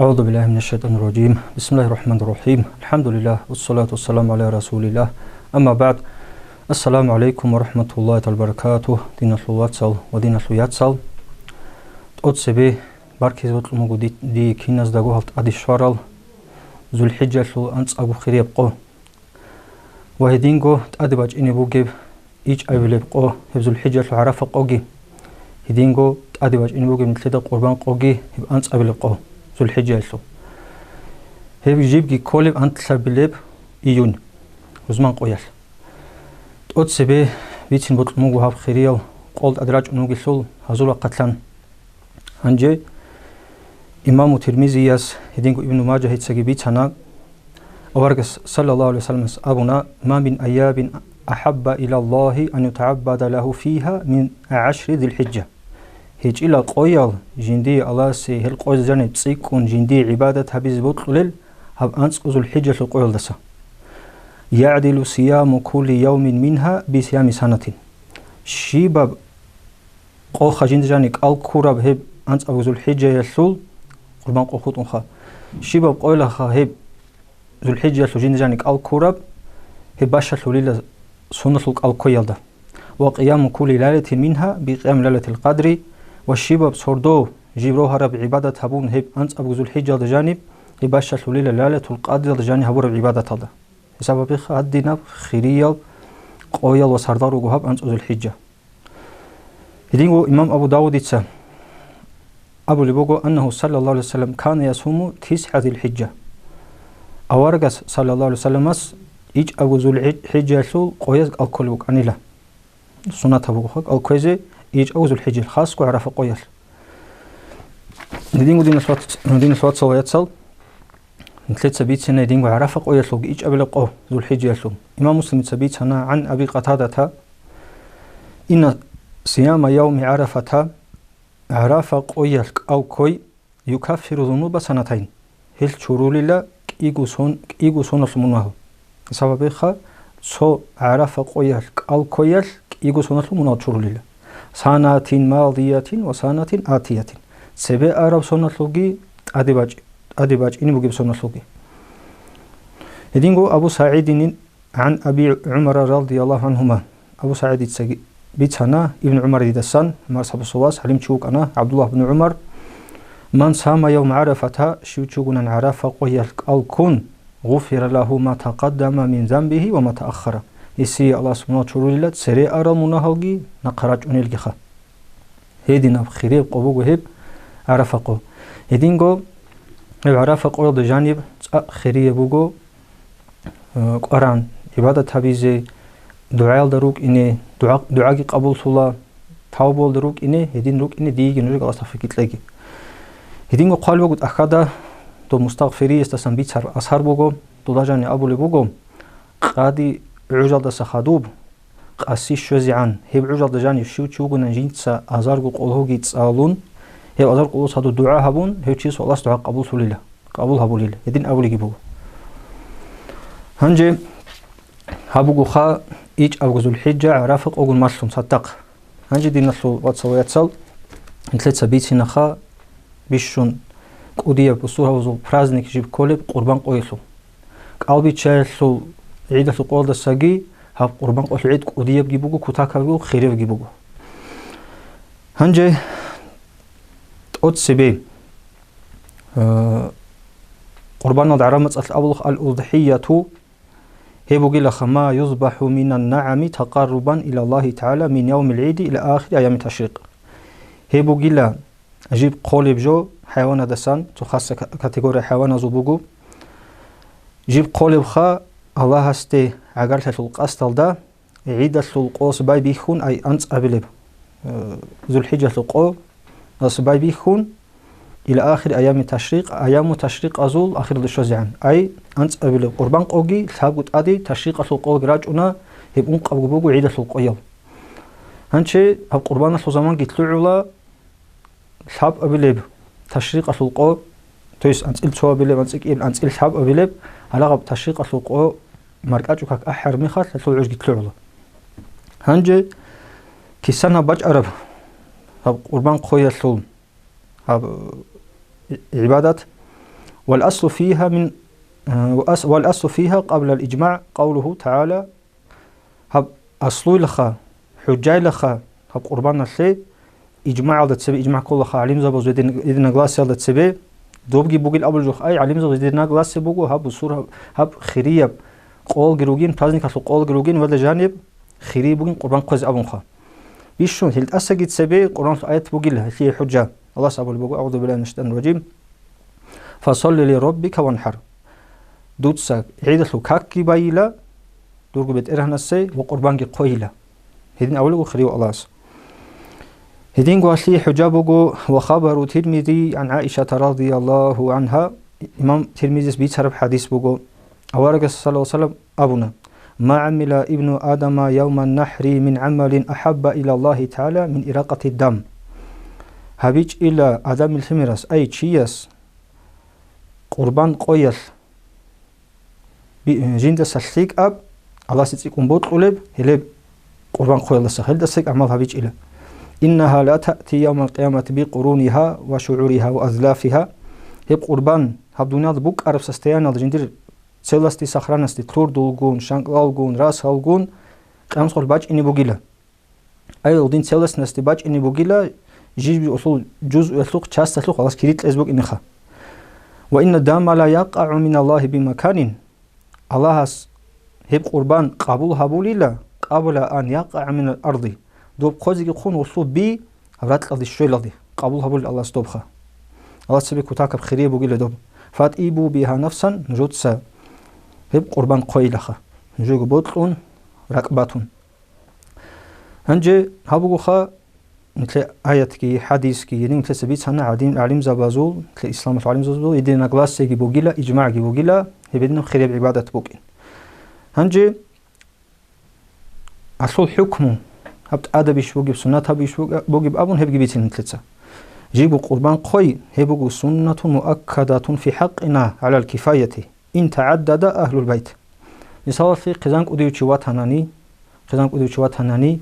أعوذ بالله من الشيطان الرجيم. بسم الله الرحمن الرحيم. الحمد لله والصلاة والسلام على رسول الله. أما بعد، السلام عليكم ورحمة الله وبركاته. دين الواتسال ودين الوياتسال. أتسبي بركز وطلمو دي كيناز داغو هالت أدي شوارال ذو الحجة لو أنس أبو خريب قو وهدينغو تأدباج إني بوغيب إيج أبليب قو ذو الحجة لو عرف قوغي هدينغو تأدباج إني بوغيب مثل قربان قوغي هب أنس أبليب قو ذو الحجة لو هب جيبكي كوليب أنت سبليب إيون وزمان قويال أتسبي بيتين بطلمو هاب خريال قولد أدراج أنوغي سول هزول قتلان هنجي إمام الترمذي هدينغو ابن ماجه هيتسجي بيتنا أورجس صلى الله عليه وسلم أبونا ما من أيام أحب إلى الله أن يتعبد له فيها من 10 ذي الحجة هيج إلى قويل جندي الله سي هل قويل جانب تسيكون جندي عبادة هبيز بطلل هب أنس ذو الحجة القويل دسا يعدل صيام كل يوم منها بصيام سنة شيباب قو خجند جانب الكورب هب أنس ذو الحجة يسول قربان قوخوتون خا شيباب قويل خا هب ذو الحجة جند جانب الكورب هب باشا لوليلا سنة القويل ده وقيام كل ليلة منها بقيام ليلة القدر والشباب صردو جبروها رب عبادة هبون هب أنت أبو ذو الحجة جانب يباشر ليلة ليلة القدر جانب هبو رب عبادة هذا سبب خدنا خيرية قوية وسردار وجهاب أنت ذو الحجة يدينه إمام أبو داود يتسا أبو لبوغو أنه صلى الله عليه وسلم كان يصوم 9 ذي الحجة أورجس صلى الله عليه وسلم إيج أبو ذو الحجة سول قويز الكل وكانيلا سنة أبو خك الكويزة إيج أبو ذو الحجة الخاص وعرف قويل ندينو دين الصوت صلى يتصل نتلت سبيت سنة دينو عرف قويل سول إيج أبو لقو ذو الحجة سول إمام مسلم سبيت سنة عن أبي قتادة إن صيام يوم عرفة عرف قويل أو كوي يكفر ذنوب سنتين هل شرول الله إيجو سون المناه سبب خا سو عرف قويل أو كويل إيجو سون المناه شرول الله سنة ماضية وسنة آتية سبع عرب سون اللوجي أدباج إني بجيب سون اللوجي يدينغو أبو سعيد عن أبي عمر رضي الله عنهما أبو سعيد تسجي بيتنا ابن عمر يدسان ما صاب الصواص حليم تشوك أنا عبد الله بن عمر من صام يوم عرفة شو تشوكنا عرفة قويل أو كون غفر له ما تقدم من ذنبه وما تأخر يسي الله سبحانه وتعالى سري أرى مناهجي نقرأ أنيلجخا هيدنا بخير قبوه هب عرفة هيدينغو عرفة قويل بجانب خيرية بوجو قرآن عبادة هبيزي دعاء دروك إني دعاء قبول صلاة توبة دروك إني هدين دروك إني ديجي نرجع أصفك تلاقي هدين قال بقول أخذ تو مستغفري استسم بيتر أسهر بقول تو دجاني أبو لبقول قادي عجل دسخادوب قاسي شوزي عن هب عجل دجاني شو قلنا جنس أزار قوله جيت سالون هب أزار قوله صادو دعاء هبون هب شيء الله دعاء قبول صليله قبول هبو ليله هدين أبو لجيبه هنجي هبو خا إيج أبو ذو الحجة عرفق أقول مسلم صدق هنجي دي نصو واتسو يتصل نتلت سبيت هنا بيشون قودية بصورة وزو برازنك جيب كولب قربان قويسو قلبي تشالسو عيدة القول دساقي هاب قربان قويسو عيد قودية بجيبوغو كتاكا بيو خيري بجيبوغو هنجي تقود سبي قربان العرامة الأبلغ الأضحية هيبوغي لخما يصبح من النعم تقربا إلى الله تعالى من يوم العيد إلى آخر أيام التشريق هيبوغي لا أجيب قولب جو حيوان دسان تخص كاتيجوري حيوان زبوغو جيب قولب خا الله هستي عقرت القصد دا عيد القوس باي بيخون أي أنت أبلب ذو الحجة القو باي بيخون إلى آخر أيام التشريق أزول آخر الشوزعان أي أنت أبلب قربان قوغي ثابت أدي تشريق القو راجعنا هيبون قبوغو عيد القويل هنشي هب قربان الزمان قتلوا ثاب أبلب تشريق القو تويس أنت إلتوا أبلب أنت إلتاب أبلب على غب تشريق القو مركاتو كاك أحر ميخات لتلو عوج قتلوا هنجي كيسانا باج عرب هب قربان قويل هب عبادات والأصل فيها والأصل فيها قبل الإجماع قوله تعالى هب أصلي لخا حجاي لخا هب قربان الشيء إجماع على تسبي إجماع كل لخا علم زبوز إذن غلاس على تسبي دوبجي بوجي أبل جوخ أي علم زبوز إذن غلاس بوجو هب صورة هب خريب قول جروجين بازنك أصل قول جروجين ولا جانب خريب بوجين قربان قز أبونخا بيشون هل أسجد سبي قرآن آيات بوجي له هي حجة الله سبحانه بوجو أعوذ بالله من الشيطان الرجيم فصل لربك وانحر دوتسا عيدة كاكي بايلا دورجو بيت إرهنسي وقربانك قويلا هذين أولو خريو الله هذين قواسي حجابه وخبر ترمذي عن عائشة رضي الله عنها إمام ترمذي بيتسرب حديث بقو أورق صلى الله عليه وسلم أبونا ما عمل ابن آدم يوم النحر من عمل أحب إلى الله تعالى من إراقة الدم هبيج إلى آدم الثمرس أي تشيس قربان قويل جند سلسيك أب الله ستيكم بوت قلب هلب قربان قويل السخيل دسك أعمال هبيج إلى إنها لا تأتي يوم القيامة بقرونها وشعورها وأذلافها هب قربان هب دنيا بوك عرب سستيان الجندر سلستي سخرانستي تور دولغون شانقلالغون راس هالغون قامس قول باج إني بوغيلا أي الدين سلست نستي باج إني بوغيلا جيج أصول جزء يسلوق تشاست يسلوق خلاص كريت الأسبوع إنخا وإن الدم لا يقع من الله بمكان الله هب قربان قبول هبوليلا قبل أن يقع من الأرض دوب خوزي خون وصول بي رات الأرض الشوي الأرض قبول هبول الله استوبخا الله سبي كتاكب خيري بوغيلا دوب فات إيبو بها نفسا نجوتسا هب قربان قويلخا نجوغ بوطلون ركباتون هنجي هبوغخا مثل آياتكي حديثكي يدين مثل سبيت سنة علم زبازول مثل إسلام علم زبازول يدين نقلاسي بوغيلا إجماع بوغيلا هبدنا خيري بعبادة بوغين هنجي أصول حكمه هبت أدبيش بوغي بسنة هبيش بوغي بأبون هبجي بيتين مثلتها جيبوا قربان قوي هبوغ سنة مؤكدة في حقنا على الكفاية إن تعدد أهل البيت مثال في قزانك أديوشوات هناني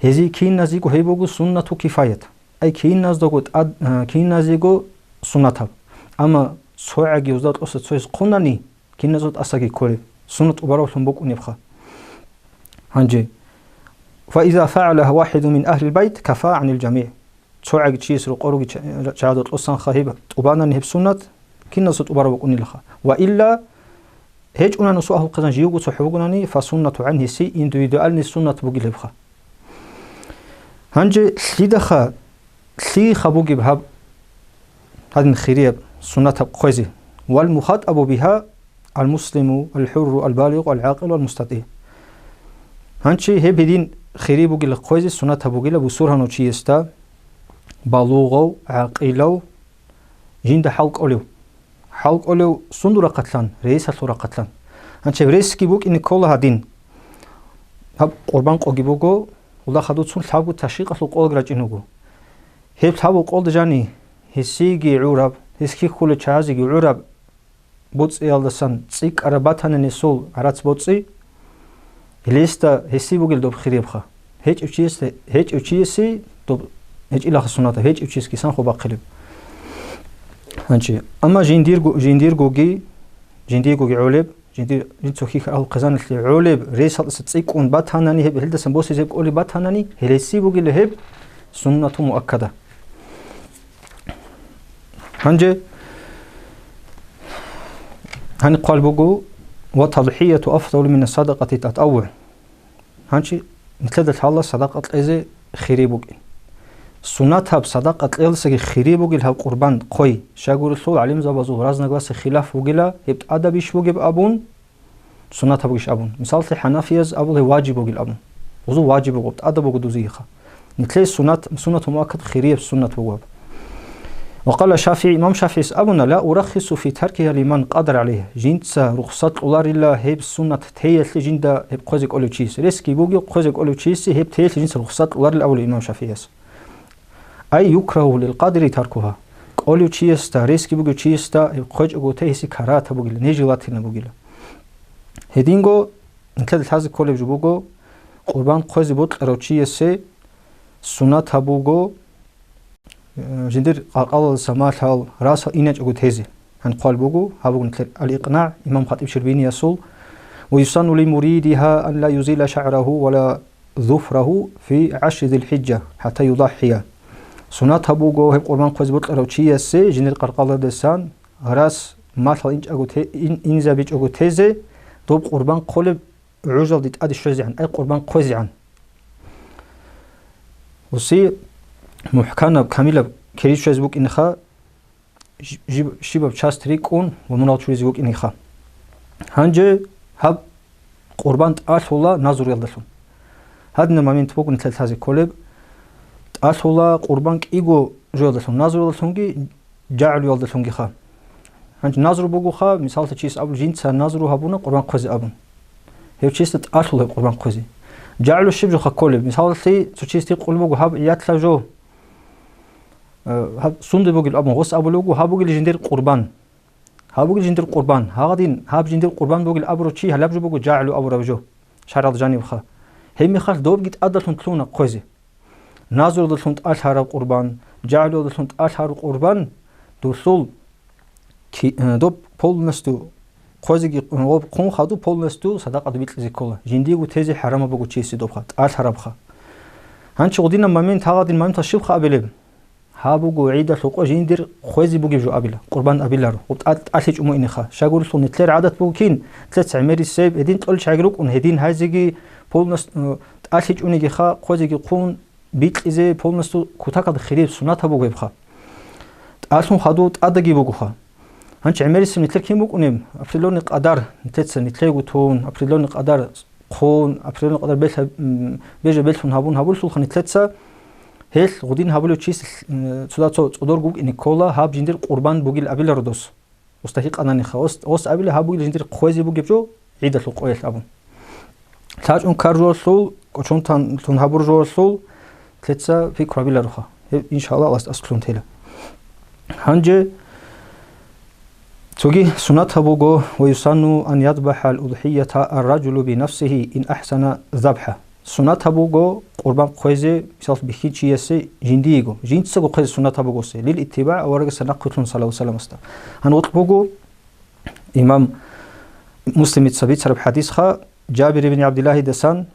هذي كين نزيقو هبوغ سنة كفاية أي كين نزيقو سنة أما سوعي وزاد أسد سويس قناني كين نزود أساقي كولي سنة أبارو سنبوك أنيبخا هنجي فإذا فعلها واحد من أهل البيت كفى عن الجميع سوعي تشيس رقوروغي شهادة أصان خاهبة أبانا نهب سنة كين نزود أبارو بك أنيلخا وإلا هيج أنا نسوءه القزان جيوغو سحوغناني فسنة عنه سي إندويدوالني سنة بوغي لبخا هنجي سيدخا سيخا بوغي بهاب هذا خيريب سنة قوزي والمخاطب بها المسلم الحر البالغ العاقل والمستطيع هنجي هبدين خيري بوغي لقوزي سنة بوغي لبسورها نوشي يستا بالغو عاقلو جند حلق أولو سندورا قتلان رئيس الثورة قتلان هنجي رئيس كي بوك إني كولها دين هب قربان قوغي بوغو والله خدوت سون ثابو تشيق أصل قول جراجينوغو هب ثابو قول دجاني هسيجي عرب هسكي كل تشازيجي عرب بوتس يالدسان تسيك عرباتان نسول عرات بوتسي هليستا هسي بوغيل دوب خريبخا هيج اوتشيسي دوب هيج إلا خصوناتا هيج اوتشيس كيسان خو باقلب هنشي أما جندير غوغي علب جندير جنتوخي أو قزان اللي علب ريس تسيك أون باتهاناني هب هلدسان بوسي زيب أولي باتهاناني هليسي بوغيل هب سنة مؤكدة هنجي هنقال بوغو وتضحية أفضل من الصدقة تتأوع هنشي مثل الله صدقة إذا خيري بوغي سنتها بصدقة إلسك خيري بوغي الها قربان قوي شاقور الصول علم زبازو رازنا قواس خلاف بوغيلا هبت أدبيش بوغي بأبون سنتها بوغيش أبون مثال حنافيز أبو واجب بوغي الأبون وزو واجب بوغي بت أدب بوغي دوزيخا نتلاقي سنة مؤكد خيرية بسنة بوغي وقال الشافعي إمام شافعي أبونا لا أرخص في تركها لمن قدر عليه جنسا رخصت الله الله هب سنة تهيت لجندا هب قوزك أولو تشيس ريسكي بوغي قوزك أولو تشيس هب تهيت لجنس رخصت الله الأول إمام شافعي أي يكره للقادر تركها أولو تشيس تا ريسكي بوغي تشيس تا هب قوز أغو تهيسي كاراتا بوغي نيجلاتنا بوغي هدينغو نتلد هذا كله بوغو قربان قوزي بوت أرو تشيس سنة بوغو جندر قال سماح حال راس إنج أقول هذي هن قال بوجو هابو نتلر الإقناع إمام خطيب شربيني يسول ويسن لمريدها أن لا يزيل شعره ولا ظفره في 10 ذي الحجة حتى يضحي سنات هبوجو هب قربان قوز بطل روشية سي جنر قرقالة دسان غراس ماثل إنزا بيج أغو تيزي دوب قربان قولب عجل ديت أدي شوزي عن أي قربان قوزي عن وسي محكانا كاملة كريش شوز بوك إنخا شباب شاستريكون ومنال شوز بوك إنخا هنجي هب قربان تأثولا نازور يلدسون هادنا مامين تبوك نتلت هذي كولب تأثولا قربان كيغو جو يلدسون نازور يلدسونجي جعلو يلدسونجي خا هنج نازور بوغو خا مثال تشيس أبو جينتسا نازورو هابونا قربان قوزي أبون هيو تشيس تأثولا قربان قوزي جعلو الشبجو خا كولب مثال تشيس تقول بوغو هاب ياتلا جو هاب سوند بوغل أبون غص أبو لوغو هابوغل جندير قربان هابوغل جندير قربان هاغدين هاب جندير قربان بوغل أبرو تشي هلابجو بوغو جعلو أبو ربجو شارع جاني بخا هيمي خاص دوب جيت أدلتون تلونا قوزي نازور دلتون تأثار قربان جعلو دلتون تأثار قربان دوسول كي دوب بول نستو قوزي جي قون خادو بول نستو صداقة بيت زيكولا جنديغو تيزي حرام بوغو تشيسي دوب خات أثار بخا هانش غدينا مامين تاغدين مامين تشيب خا أبيلب هابوغو عيدا سوقو جندير خوزي بوغي جو أبيلا قربان أبيلارو وبتأت أسيج أمو إنخا شاغور سو نتلر عدد بوكين تلت عميري سيب هدين تقول شاغروك ون هدين هايزيجي بول نست أسيج أونيجي خا خوزي جي قون بيت إزي بول نستو كوتاكا خريب سناتا بوغي بخا تأسون خادو تأدقي بوغو خا هانش عميري سيب نتلر كيم بوك أونيم أبريلون قدر نتلتسا نتلر تون أبريلون قدر قون أبريلون قدر بيجا بيلتون هابون سولخا نتلتسا هل غدين هابلو تشيس تسوداتو تودور جوج نيكولا هاب جندير قربان بوغيل أبيلا ردوس مستحق أنا نخا أوس أبيلا هابوغيل جندير خوازي بوغي بجو عيدة القويل أبون تاج أون كارجو سول كشون تون هابور جو سول تلتسا في كرابيلا روخا إن شاء الله أصلون تيلا هنجي توجي سنات هابوغو ويسن أن يذبح الأضحية الرجل بنفسه إن أحسن ذبحه سنات هابوغو قربان قويزي مثال بخي تشيسي جنديغو جنتسغو قويزي سنات هابوغو سي للاتباع ورغ سنقتلون صلى الله عليه وسلم استا هنوطبوغو إمام مسلم السبيت سرب حديث خا جابر بن عبد الله دسان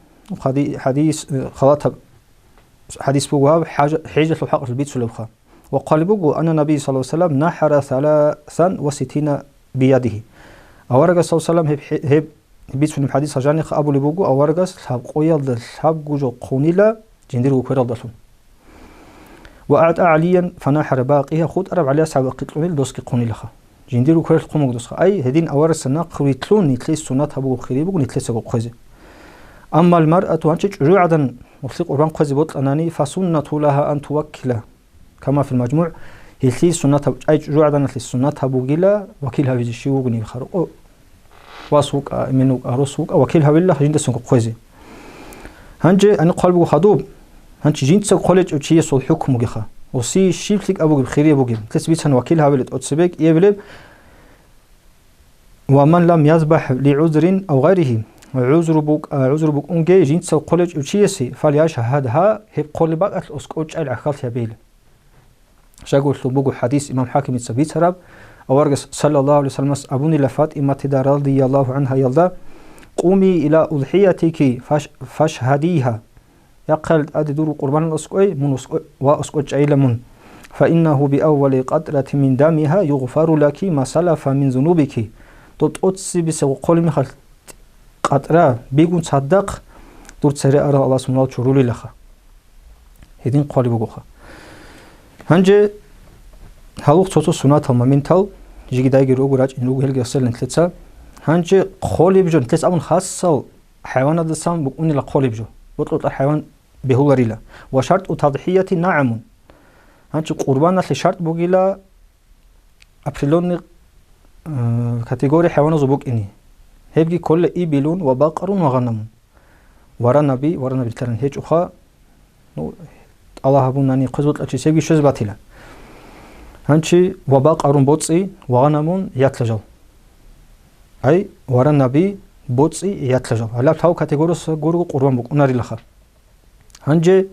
حديث خلاط حديث بوغو حاجة الحق البيت سلوخا وقال بوغو أن النبي صلى الله عليه وسلم نحر 63 بيده ورغ صلى الله عليه وسلم هب بيت في الحديث جاني أبو لبوجو أو ورقص حب قويل دل حب جوجو قونيلا جندير وكيرال دلهم وأعد عليا فنحر باقيها خود أرب عليها سبب قتلون دوسك قونيلا خا جندير وكيرال قومك دوسك أي هدين أورس الناق خويتلون نتلس سنات هبو خريبو نتلس جو قوزي أما المرأة وانشج رعدا وثق قربان قوزي بوت أناني فسنة لها أن توكل كما في المجموع هي سنات أي رعدا نتلس سنات هبو جلا وكيلها في الشيوخ نيخرق واسوق منو أروسوق وكيل هويلا جند سنق قوزي هنجي أنا قلبه خدوب هنجي جند سق خلج وشيء صل حكم جخا وسي شيلتك أبو بخيري أبو جيم تثبيت هن وكيل هويلا أتسبق يبلب ومن لم يذبح لعذر أو غيره عذر بوك أنجي جند سق خلج وشيء سي فليشهدها هب قلبك أسقط على خالتها بيل شاقول سبوق حديث إمام حاكم السبيت هرب أورجس صلى الله عليه وسلم أبوني لفاطمة رضي الله عنها يلدا قومي إلى أضحيتك فاشهديها يقل أدي دور قربان الأسقوي من وأسقوي جعيل من فإنه بأول قطرة من دمها يغفر لك ما سلف من ذنوبك تتأتسي بسوء قول مخل قطرة بيقون صدق دور تسرع الله سبحانه وتعالى لخا هدين قولي بقوخا هنجي هلوخ توتو سنات المامنتال جيجي دايجي روغو راج إن روغو هلغي أصل نتلتسا هنجي قولي بجو نتلتس أبن خاصة حيوانات دسام بقوني لقولي بجو بطلط الحيوان بهولا ريلا وشرط تضحية نعم هنجي قربان نسل شرط بوغيلا أبريلون كاتيجوري حيوان زبوك إني هبجي كل إبلون وبقر وغنم ورا نبي تلان هيج أخا الله أبوناني قزبط أشي سيبجي شوز باتيلا هنشي وبقر بوتسي وغنم يتلجل أي ورا النبي بوتسي يتلجل هلا بتاو كاتيجورس غورو قربان بوك ناري لخا هنجي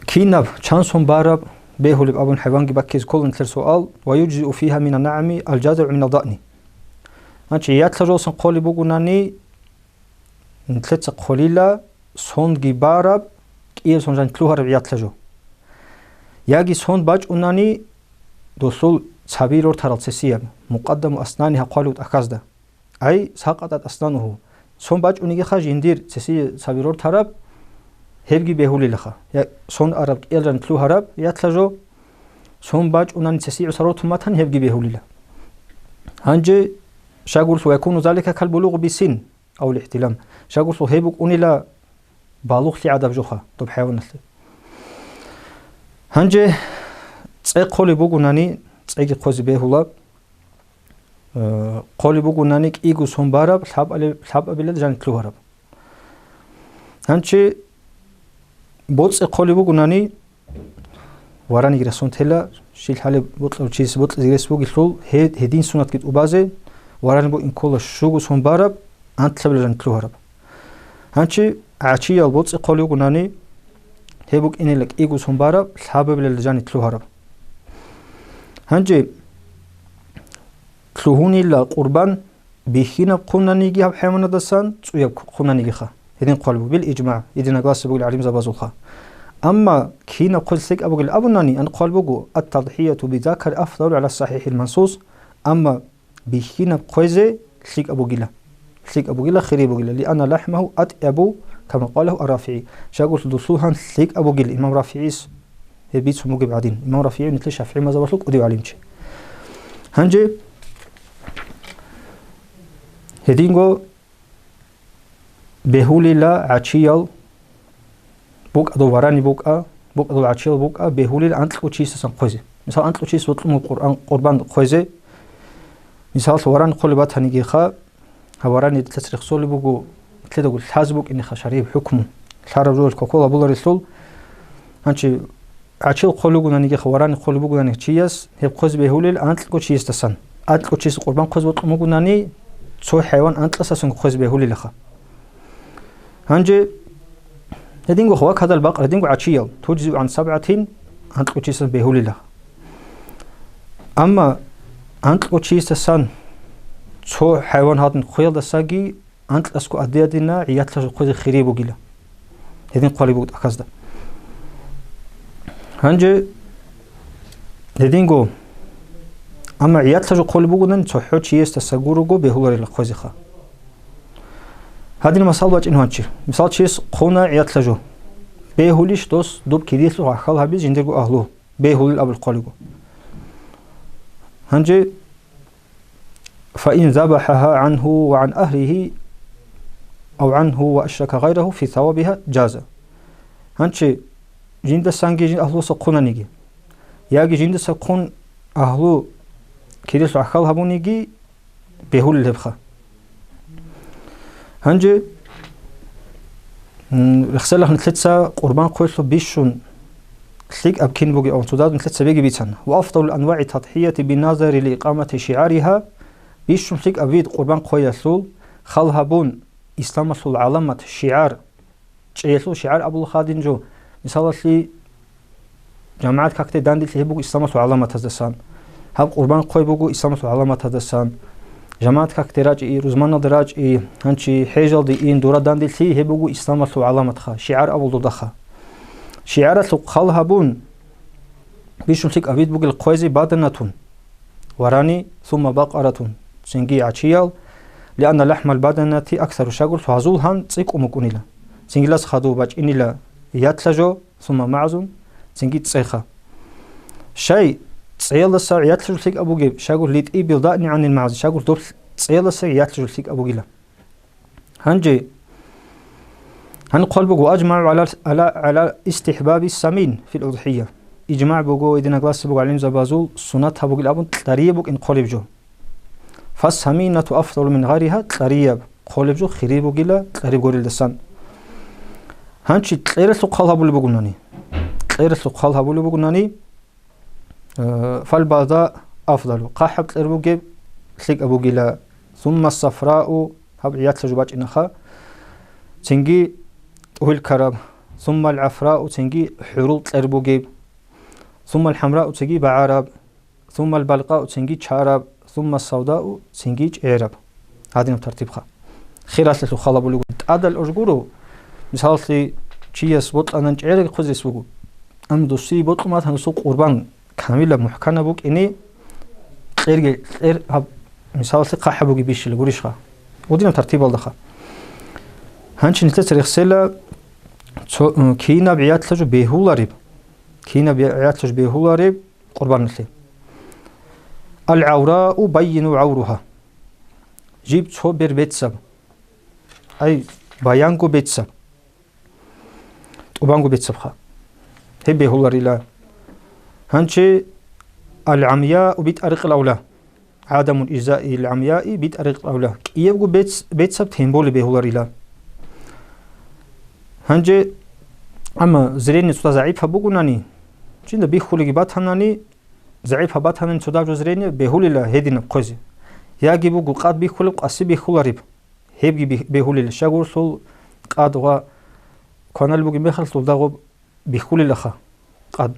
كيناب چانسون بارب بيهولب أبون حيوان بكيز كل مثل سؤال ويجزئ فيها من النعم الجذع من الضأن هنچي ياتلجو سن قولي بوغناني نتلت قوليلا سون جبارب كيل سون جان تلوهر ياتلجو ياغي سون باج أناني دوسول صابيرور ترال سيسيب مقدم أسنانها قالوت أكازدا أي ساقطت أسنانه سون باج أنيجي خاج يندير سيسي صابيرور تراب هبگی بهولی لخا یا سون عرب ایلرن تلو هرب یا تلاجو سون باج اونان تسيع سروت ماتن هبگی بهولی له هنجي شاغورس ويكون ذلك كالبلوغ بسن او الاحتلام شاغورس هيبك اونيلا بالغ في عدب جوخا طب حيوان هنجي صي قولي بوغوناني صيغي خوزي بهولا قولي بوغوناني كيغو سون بارب حاب ابيل جان تلو هرب هنجي بوتس قولي بوغوناني وراني غرسون تلا شيل حالي بوتل تشيس بوتل زيرس بوغي سول هدين سونات كيت وبازي وراني بو ان كولا شوغو سون بارب انت لبلن تلو هرب هانشي عاشي البوتس قولي بوغوناني هيبوك اني لك ايغو سون بارب حابب للجاني تلو هرب هانجي تلوهوني لا قربان بيخينا قونانيغي هب حيوانه دسان صويب قونانيغي خا هدين قلبو بالإجماع إذن أقاس بقول عليم زبازوخا أما كينا قل سيك أبو الأبناني أن قلبو التضحية بذاكر أفضل على الصحيح المنصوص أما بكينا قوزي سيك أبو جيلا خيري أبو جيلا لأن لحمه أطيب كما قاله الرافعي شاقول دوسوها سيك أبو جيلا إمام رافعيس هبيت سموغي بعدين إمام رافعي نتلي شافعي ما زبازوك وديو عليمش هنجي هدينغو بهولي لا عشيال بوك أدو وراني بوك أدو عشيال بوك بهولي لا أنتلقو تشيس سن قوزي مثال أنتلقو تشيس وطلمو قربان قوزي مثال وراني قولي بات هنيجي خا وراني تسريخ سولي بوكو تلدقو الحاز بوك إني خا شريب حكمو الحارب جوج كوكولا بولاري سول هنشي عشيال قولي بوكو نانيجي خا وراني قولي بوكو نانيجي تشيس هيب قوز بهولي لا أنتلقو تشيس تسن أنتلقو تشيس قربان قوز وطلمو ناني تسوي حيوان أنتلقو سن قوز بهولي لخا هنجي هدينغو خواك هذا البقر هدينغو عشيال تجزئ عن 7 أنتلقو تشيس بهولي له أما أنتلقو تشيس تسان تو حيوان هذا خيال دساقي أنتل أسكو أديادنا عياتلا قوزي خيري بوغيلا هدين قولي بوغد أكازدا هنجي هدينغو أما عياتلا قولي بوغدن تو حو تشيس تساقوروغو بهولي لقوزي خا هذه المثال باج إنه هنشير مثال شيء قونا عياتلاجو بيهوليش دوس دوب كيديس لو عخال هبيز جندرجو أهلو بيهولي الأبل قالجو هنجي فإن ذبحها عنه وعن أهله أو عنه وأشرك غيره في ثوابها جاز هنشي جند سانجي جند أهلو سقونا نيجي ياجي جند سقون أهلو كيديس لو عخال هبو نيجي بيهولي الهبخة هنجي رخصل لخن ثلاثة قربان قويسو بيشون سليك أبكين بوغي أو تداد ثلاثة بيجي بيتسن وأفضل الأنواع التضحية بالنظر لإقامة شعارها بيشون سليك أبيد قربان قويسو خلها بون إسلام سول علامة شعار شيسو شعار أبو الخادين جو مثال لي جامعات كاكتي داندي لي بوغو إسلام سول علامة تدسان هب قربان قوي بوغو إسلام سول علامة تدسان جماعت كاكتراج روزمان دراج هنشي حيجل دي دورا داندي لي هبوغو إسلام سو علامة خا شعار أبو دخا شعار سو خلها بون بيشون سيك أبيد بوغ القويزي بادنة وراني ثم بقرة سنجي عشيال لأن لحم البادنة أكثر شاغل فهزول هن تسيك أمكونيلا سنجي لاس خادو باج إنيلا ياتلجو ثم معزوم سنجي تسيخا شيء تسيل الساعة ياتلجو سيك أبو جيب شاغل ليت إي بيلدأني عن المعز شاغل دوب تسيل الساعة ياتلجو سيك أبو جيلا هنجي هنقول بقو أجمع على استحباب السمين في الأضحية إجماع بقو إذن أقلاس بقو عليم زبازول سنتها بقو الأبن تلاريبك إن قولب جو فالسمينة أفضل من غيرها تلاريب قولب جو خريبو جيلا تلاريب قول الدسان هنشي تلير سقالها بولي بقو ناني تلير سقالها بولي بقو ناني فالباداء أفضل قاحب تلير بقو سيك أبو جيلا ثم الصفراء هب عيات لجباج إنخا تنجي طويل كرب ثم العفراء تنجي حروط الأربوجيب ثم الحمراء تسنجي بعرب، ثم البلقاء تسنجي شارب، ثم السوداء تسنجي عرب. هذه ترتيبها. خيرات لسو خلاب ولقول أدل أرجورو مثال لي شيء بطل أنا نجعل خذ يسوق أم دوسي بطل ما تنسوق قربان كاملة محكمة بوك إني غير هب مثال لي قاحة بوجي بيش الجوريشها ودينا ترتيب الدخا هنش نتلت رخصلة كينا بعيات لجو بيهولاريب كينا بعيات لجو بيهولاريب قربان لي العوراء بين عورها جيب شو بيربتسب أي بيانكو بيتسب وبانكو بيتسبخا هي بيهولاري لا هنشي العمياء بيت أرق الأولى عدم الإجزاء العمياء بيت أرق الأولى يبقوا بيتسب تهمبولي بيهولاري لا هنجي أما زريني سودا زعيب هبوكو ناني جينا بيخولي بات هناني زعيب هبات هناني سودا جو زريني بيهولي لا هيدي نبقوزي ياجي بوكو قاد بيخولي قاسي بيهولاري هيبجي بيهولي لا شاغور سول قاد وا كونال بوكي بيخل سول داغو بيخولي لخا قاد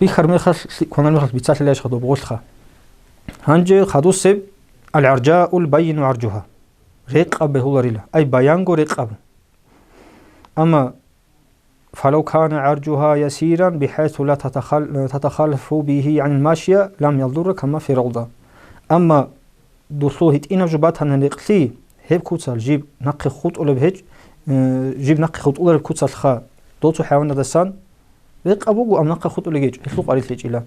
بيخر ميخل كونال ميخل بيتسال ليش خدو بغوشخا هنجي خدو سب العرجاء البين عرجها رقب بيهولاري لا أي بيانغو رقب أما فلو كان عرجها يسيرا بحيث لا تتخلف به عن الماشية لم يضر كما في روضة أما دوسو هيت إنا جبات هنقلي هيب كوتسال جيب نقي خط ولا بهج جيب نقي خط ولا كوتسال خا دوتو حيوان دسان رقبو أم نقي خط ولا جيج يسوق عليه ليج إلا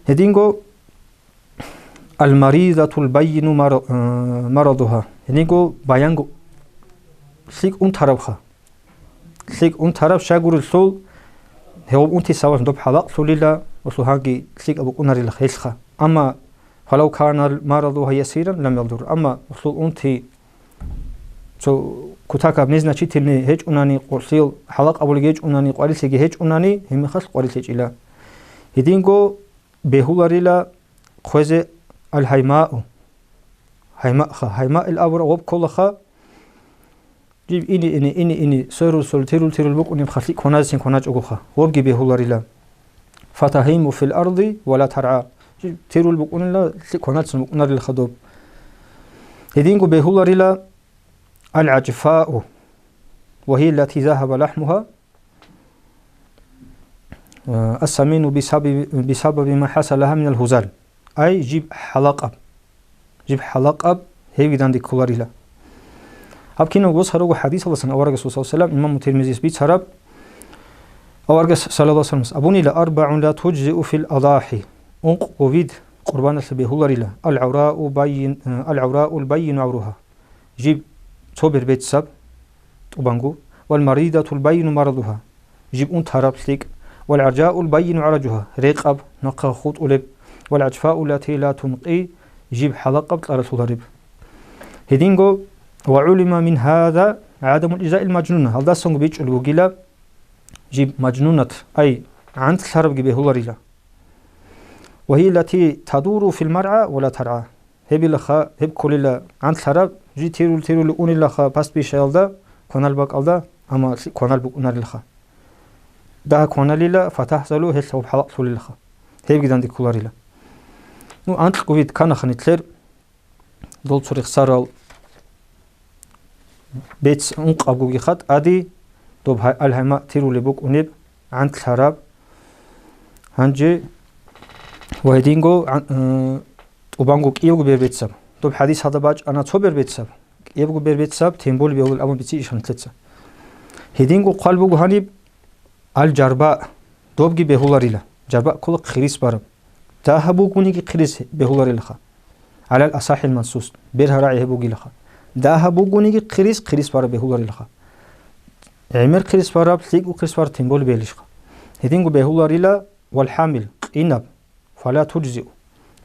هدينغو المريضة البين مرضها هدينغو بيانغو سيك أون ترابخا سيك أون تراب شاغور السول هو أنتي سواء دوب حلاق سوليلا وسوهاجي سيك أبو أناري الخيسخا أما فلو كان مرضها يسيرا لم يضر أما وصول أنتي سو كتاكا بنزنا شيء هيج أناني قرصيل حلاق أبو لجيج أناني قاريل سيجي هيج أناني هم خاص قاريل سيج إلا هدينغو بهولاريلا خوزي الهيماء هيماء خا هيماء الأبر وب كل خا جيب إني سيرو سول تيرول بوك ونيم خاصي كوناج سين كوناج أجوخا وبجي بهولاريلا فتهيم في الأرض ولا ترعى جيب تيرول بوك ونلا كوناج سين بوك نار الخدوب هدينغو بهولاريلا العجفاء وهي التي ذهب لحمها السمين بسبب ما حصل لها من الهزال أي جيب حلقة هي بدان دي كولاريلا أبكينا وقص هروق حديث الله صلى الله عليه وسلم إمام الترمذي بيت هرب أورجس صلى الله عليه وسلم أبوني لأربع لا تجزئ في الأضاحي أنق قوفيد قربان البيهولاريلا العوراء البين عورها جيب صبر بيت سب وبانجو والمريضة البين مرضها جيب أنت هرب سليك والعرجاء البين عرجها رقب نقى خط ألب والعجفاء التي لا تنقي جيب حلقة بطارة الهرب هدينغو وعلم من هذا عدم الإجزاء المجنونة هل ده سنغ بيج الوغيلة جيب مجنونة أي عند الهرب جيبه الهريلة وهي التي تدور في المرعى ولا ترعى هبي لخا هب كل عند الهرب جي تيرول أوني لخا باست بيشال ده كونال باك ألدا أما كونال بوك أونار لخا ده كوناليلا فتحصلو هل سوف حلق سولي لخا هب جدان دي كولاريلا نو عند الكوفيد كان خنيتلر دول صريخ سارال بيتس أنق أبوجي خد أدي دوب الهما تيرول بوك أونيب عند الهرب هنجي وهدينغو وبانغو كيوغو بيربيتسب دوب حديث هذا باج أنا تو بيربيتسب كيوغو بيربيتسب تيمبول بيقول أمون بيتسي إيشان تلتسا هدينغو قلبوغو هنيب الجرباء دوبجي بهولاريلا جرباء كل خريس بارم تاهبوغو نيجي خريس بهولاريلا خا على الأصح المنصوص بيرها راعي هبوغي لخا داهبوغو نيجي خريس بارم بهولاريلا خا عمر خريس بارم سيغو خريس بارم تيمبول بيليش خا هدينغو بهولاريلا والحامل إنب فلا تجزئ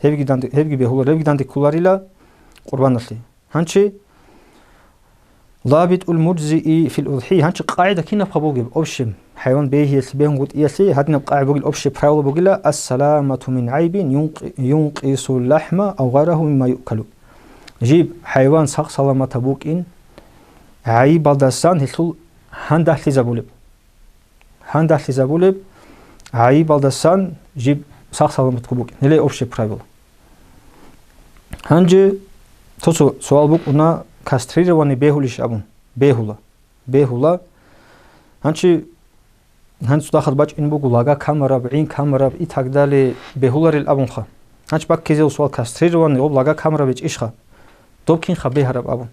هبجي بهولاريلا كولاريلا قربان نسلي هنشي ضابط المجزئ في الأضحية هنشي قاعدة كنا بخبوغي بأوبشم حيوان بيه يسبيهم قد إيسي هادنا بقاعد بوغي الأوبشي براول بوغيلا السلامة من عيب ينقص اللحم أو غيره مما يؤكل جيب حيوان ساق سلامة بوك إن عيب دستان هسول هنده لزبولب хандахли забулеб аи балдасан жиб сах саламат кубук неле общее правило. Ханже тосо суал бук уна кастрированный бехулиш абун бехула ханчи хан судахат бач ин бугу лага камараб ин камараб и так далее бехуларил абун ха ханч бак кезел суал кастрированный об лага камараб ич ишха добкин ха бехараб абун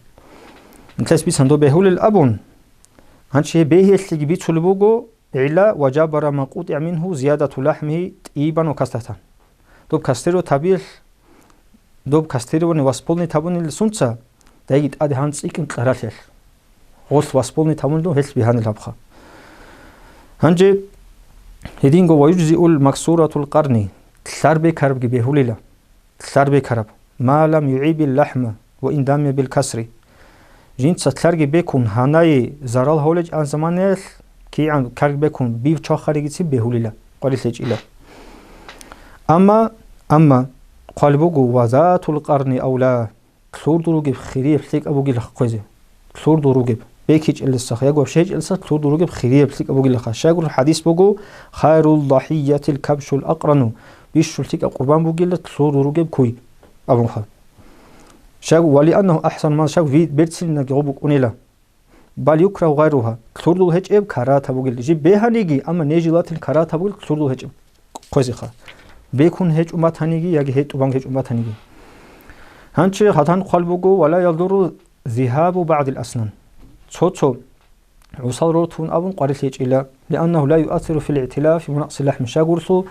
интес бисан до бехулил абун ханчи бехеллиги бицул бугу إلا وجبر ما قطع منه زيادة لحمه طيبا وكستة. دوب كستيرو تابيل دوب كستيرو نواسبولني تابوني لسونسا دايجت أدي هانس إكن قراليل. غوث واسبولني تابوني هلس بيهان الهبخة. هنجي هدينغو ويجزئ المكسورة القرن تلاربي كرب بيهوليلا تلاربي كرب ما لم يعيب اللحم وإن دام بالكسر. جنس تلارجي بيكون هناي زرال هولج عن زمانه كي عن كارك بيكون بيف شاخريجي تي بيهوليلا قاليسج إلا أما قالبوجو وذات القرن أولى كلور دروجب خيرية بسيك أبوجي لخقوزي كلور دروجب بيكيج إلا السخ يجوا بشيء إلا كلور دروجب خيرية بسيك أبوجي لخ شاقول الحديث بوجو خير الضحية الكبش الأقرن بيش شلتك قربان بوجي لا كلور دروجب كوي أبو خال شاقول ولأنه أحسن ما شاق في بيرتسل نجربك أنيلا بل يكره غيرها كلور هج إب كرات أبوجي جيب بهنيجي أما نيجيلات الكرات أبوجي كلور هج قوزي خال بيكون هج أمات هنيجي يجي هج أبان هج أمات هنيجي هنشي خاتان قلبوجو ولا يضر ذهاب بعض الأسنان صوتو وصل روتون أبون قارس هج إلا لأنه لا يؤثر في الاعتلاف ونقص اللحم شاغورسو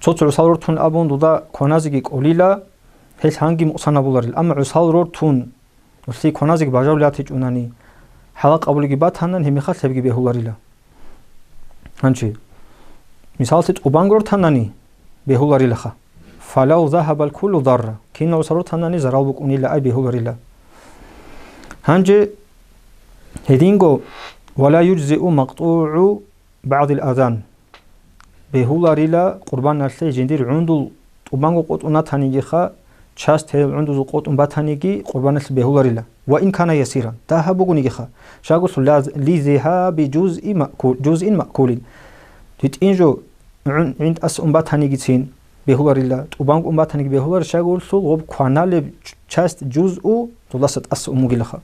صوتو وصل روتون أبون دودا كونازيك قليلا هيس هانجي مقصنا بولار أما وصل روتون وسي كونازيك باجولاتي جوناني حلق أبولي بات هنن هم يخاف هبجي بهولاريلا هنشي مثال تج أبانغور تناني بهولاريلا خا فلو ذهب الكل ضر كين وصل تناني زرال بكوني لا أي بهولاريلا هنجي هدينغو ولا يجزئ مقطوع بعض الأذان بهولاريلا قربان نرسي جندير عندو أبانغو قطونا تانيجي خا شاست عندو قطون باتانيجي قربان نرسي بهولاريلا وإن كان يسيرا تهبو نيجي خا شاغوس لذهاب جزء مأكول تتإنجو عند أس باتانيجي تين بهولاريلا أبانغو باتانيجي بهولار شاغول سول غب كوانال شاست جزء تلاست أس مجيل خا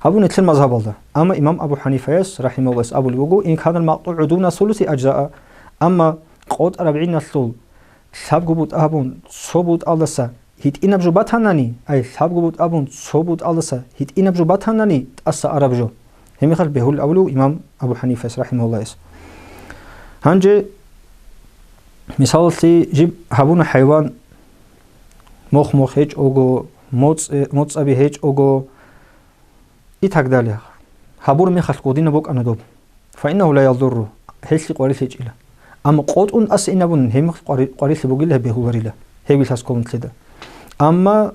هابون نتل مذهب الله أما إمام أبو حنيفة رحمه الله أبو الوجو إن كان المقطوع دون ثلث أجزاء أما قد 40 نسل سبقبوت أبون صبوت الله سا هيت إن بجو باتهناني أي سبقبوت أبون صبوت الله سا هيت إن بجو باتهناني أسا عربجو هم يخل بهول الأولو إمام أبو حنيفة رحمه الله هنجي مثال سي جيب هابون حيوان مخ هيج أوغو موت أبي هيج أوغو إتاك داليا هابور مي خلقودين بوك أنا دوب فإنه لا يضر هيسي قواريس هيج إلا أما قوتون أس إنابون هم قواريس بوغيلا بيهولاريلا هيبي تاسكومن تلدا أما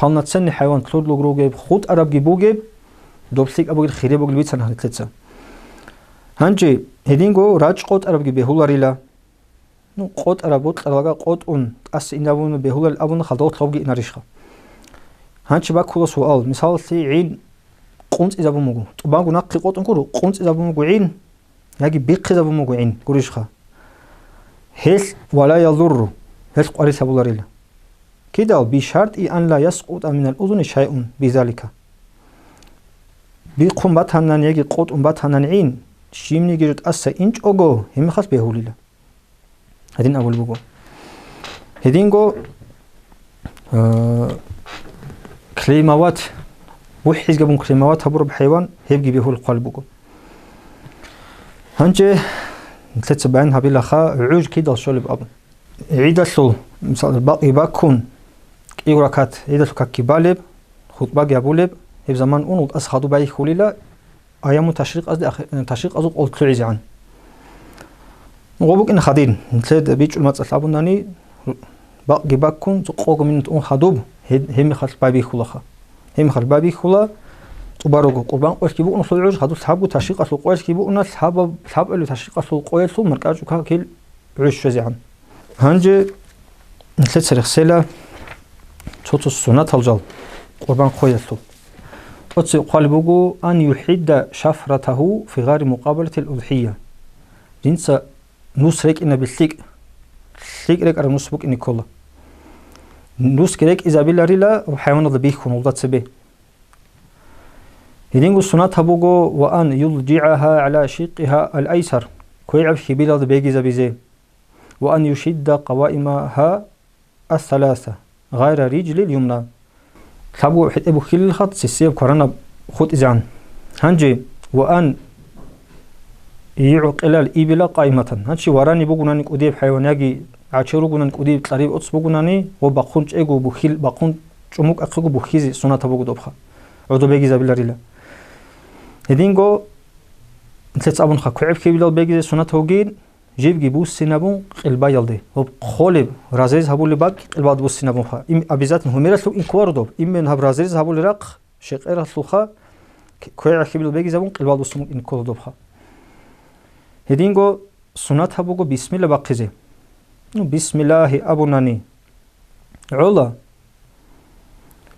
بالناتسن حيوان كلود لوغروغيب خود عربجي بوغيب دوبسيك أبوغيل خيري بوغيل بيتسان هالتلتسا هنجي هيدينغو راج قوت عربجي بيهولاريلا نو قوت عربوت لغا قوتون أس إنابون بيهولار أبون خلدوت لوغي إناريشخا هنجي باكولو سؤال مثال سي عين قونت إذا بموجو طبعاً نقي قطن كورو قونت إذا بموجو عين يجي بيق إذا بموجو عين كوريشخا هيس ولا يضر هيس قارس أبولاريلا كده بشرط أن لا يسقط من الأذن شيء بذلك بيقوم باتهنن يجي قطن باتهنن عين شيمني جرت أسا إنج أوجو هم خاص بيهوليلا هدين أول بوجو هدينغو كليمات وحيز قبل كلمات هبور بحيوان هيبقي بيهول القلبكم هنجي ثلاث سبعين هبيلا خا عوج كيدا الشول بأبن عيدا سول مثلا باقي باكون إيوراكات عيدا سو كاكيبالب خطبة جابولب هب زمان أونو أسخدو باي خوليلا أيام تشريق تشريق أزوق أول تعيز عن غوبك إن خدين ثلاث بيج المات أصابوناني باقي باكون تقوق من تون خدوب هم خاص باي خولخا هم خل بابي خلا تبارك قربان قوس كيبو نص العوج هادو صحابو تشيق أسلو قوس كيبو ناس صحاب اللي تشيق أسلو قوسو مركزو كاكيل عوش فزعان هنجي ثلاث سرخسيلة توتو السنة الجل قربان قوسو قدس قلبه أن يحد شفرته في غير مقابلة الأضحية دينسا نوس ريك إن بالثيك ثيك ريك أرى نوس بوك إني كله نوس كريك إذا بالله وحيوان ضبيخ ونولدت سبيه يدينغو سنات هبوغو وأن يلجعها على شقها الأيسر كويعب خبيلة بيجي زبيزي وأن يشد قوائمها الثلاثة غير رجل اليمنى ثابو حد أبو خيل الخط سيسيب كورانا خط إزعان هنجي وأن يعقل الإبل قائمة هنشي وراني بقولاني قديب حيوانياجي عشرو قولاني قديب تقريب أتص بقولاني وبقونش إيجو بخيل بقون شموك أخيجو بخيزي سنة هبوغو دوبخا عدو بيجي زبيل ريلا هدينغو نتلت أبون خا كعب كيبلا بيجي سنة هوجين جيب جيبوس سينابون قلبا يلدي هو خالب رازيز هبول باق قلبا بوس سينابون خا إم أبيزات هميرة لو إن كواردو إم هب رازيز هبول رق شقيرة لوخا كعب كيبلا بيجي زبون قلبا بوس إن كواردو خا هدينغو سنة هبوغو بسم الله باقيزي بسم الله أبو ناني علا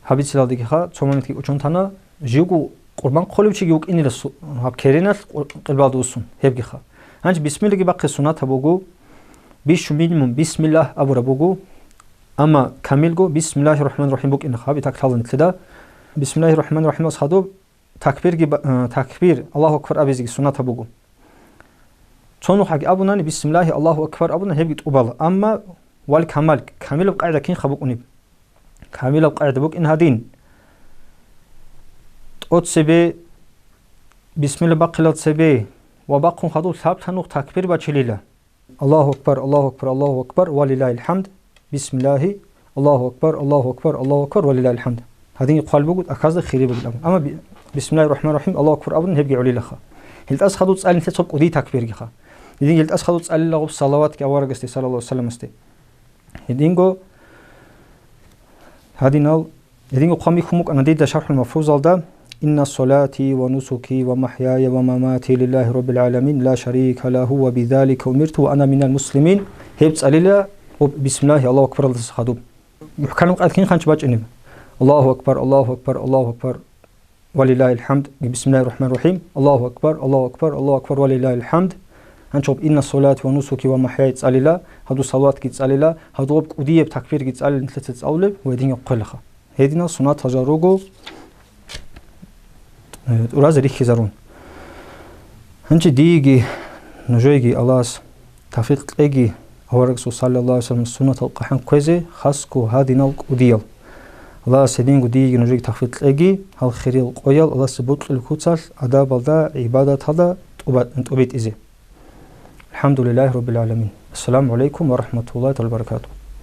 هبيت سلال ديكي خا تومانيت كي أوچون تانا جيوغو قربان قولب چي جيوغ إني لسو هب كيرينات قلبا دوسون هبگي خا هنچ بسم الله باقي سنة هبوغو بيشو مينيموم بسم الله أبو ربوغو أما كاملغو بسم الله الرحمن الرحيم بوك إن خا بيتاك تالن تلدا بسم الله الرحمن الرحيم أصحادو تكبير الله أكبر أبيزي سنة هبوغو صنو حق أبوناني بسم الله الله أكبر أبونا هبقى تقبل أما والكمال كامل بقاعدة كين خبوك أنيب كامل بقاعدة بوك إن هادين تقود سبي بسم الله بقلت سبي وباقون خدو ثابت هنوك تكبير بچليلة الله أكبر الله أكبر الله أكبر ولله الحمد بسم الله الله أكبر الله أكبر الله أكبر ولله الحمد هادين يقال بوك أكاز خيري بوك أما بسم الله الرحمن الرحيم الله أكبر أبونا هبقى علي لخا هلت أسخدو تسأل انت تصبق ودي تكبير خا يدين هلت أسخدو تسأل الله بصلوات كأوارق استي صلى الله عليه وسلم استي يدينغو هادينال يدينغو قامي خموك أنا ديدا شرح المفروض ده إن صلاتي ونسكي ومحياي ومماتي لله رب العالمين لا شريك له وبذلك أمرت وأنا من المسلمين هي بتسأل الله بسم الله الله أكبر الله تسخدو يحكم قاعد كين خانش باج إنب الله أكبر الله أكبر الله أكبر ولله الحمد بسم الله الرحمن الرحيم الله أكبر الله أكبر الله أكبر ولله الحمد هنشوف إن الصلاة ونسكي ومحياي تسأل الله هادو صلاة تسأل الله هادو بقودية بتكبير تسأل الله تسأل ويدين يقلخا هيدينا صناعة تجاربه وراز ريخي زارون هنشي ديجي نجويجي الله توفيق إيجي أورق صلى الله عليه وسلم سنة القحن كويزي خاصكو هادينا القودية الله سيدين قديجي نجويجي توفيق إيجي هال خيري القويل الله سبوت الكوتسال أداب الله عبادة هذا تبيت إزي الحمد لله رب العالمين السلام عليكم ورحمة الله وبركاته